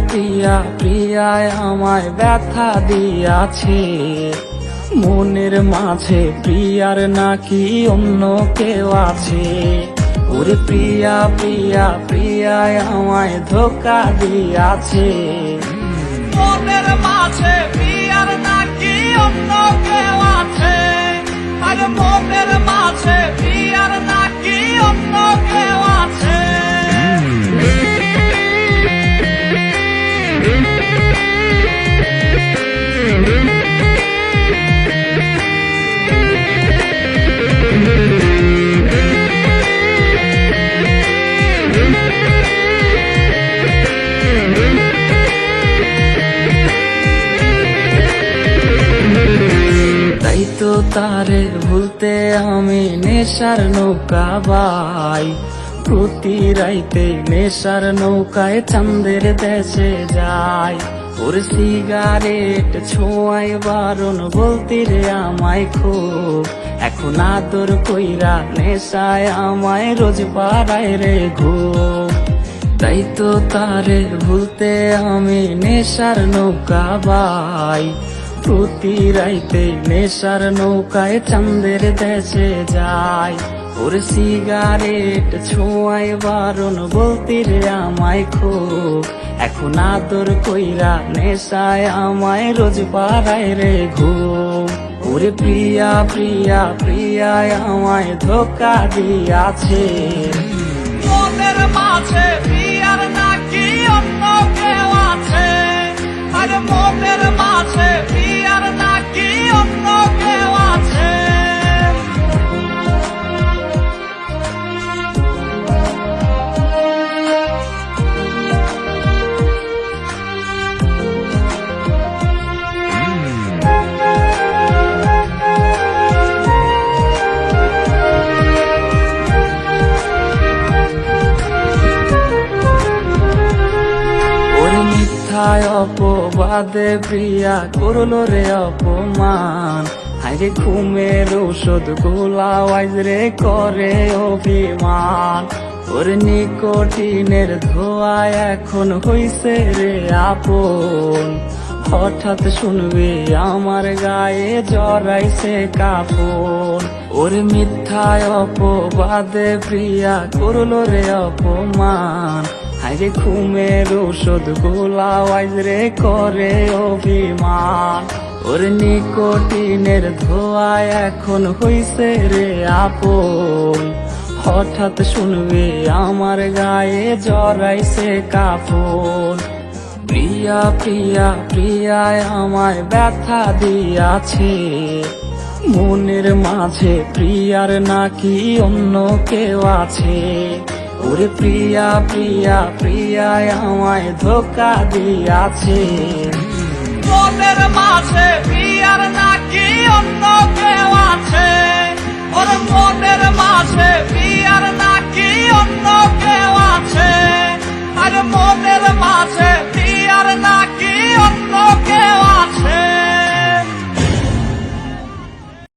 প্রিয়া প্রিয়ায় আমায় ব্যথা দিয়াছে, মনের মাঝে প্রিয়ার নাকি অন্য কেউ আছে। ওরে প্রিয়া প্রিয়া প্রিয়ায় আমায় ধোকা দিয়াছে, মনের মাঝে প্রিয়ার নাকি অন্য কেউ আছে। আর মনের মাঝে প্রিয়ার নাকি অন্য কেউ আছে। তাই তো তারে ভুলতে আমি নেশার নৌকা বাই, প্রতি রাইতে নেশার নৌকায় চাঁদের দেশে যাই। ওর সিগারেট ছোঁয়াই বারণ বলতে রে আমায় খুব, এখন আদর কইরা নেশায় আমায় রোজ পাড়ায় রে ঘুম। তাই তো তারে ভুলতে আমি নেশার নৌকা বাই, প্রতি রাইতে নেশার নৌকায় চাঁদের দেশে যাই। ওর সিগারেট ছোঁয়াই বারণ বলতে রে আমায় খুব, এখন আদর কইরা নেশায় আমায় রোজ পাড়ায় রে ঘুম। ওরে প্রিয়া প্রিয়া প্রিয়ায় আমায় ধোকা দিয়াছে, মনের মাঝে প্রিয়ার নাকি অন্য কেউ আছে। আর মনের মাঝে প্রিয়ার নাকি অন্য কেউ আছে। অপবাদে প্রিয়া করলো রে অপমান, হাইরে ঘুমের ঔষধ গোলাওয়াইজ রে করে অভিমান। ওর নিকোটিনের ধোয়া এখন হইছে রে আপন, হঠাৎ শুনবি আমার গায়ে জড়াইছে কাপড়। ওর মিথ্যায় অপবাদে প্রিয়া করলো রে অপমান, হাইরে ঘুমের ঔষধ গোলাওয়াইজ রে করে অভিমান। ওর নিকোটিনের ধোয়া এখন হইছে রে আপন, হঠাৎ শুনবি আমার গায়ে জড়াইছে কাপড়। প্রিয়া প্রিয়া প্রিয়ায় আমায় ব্যথা দিয়াছে, মনের মাঝে প্রিয়ার নাকি অন্য কেউ আছে। ওরে প্রিয়া প্রিয়া প্রিয়ায় আমায় ধোকা দিয়াছে, মনের মাঝে প্রিয়ার নাকি অন্য কেউ আছে। ওর মনের মাঝে প্রিয়ার নাকি অন্য কেউ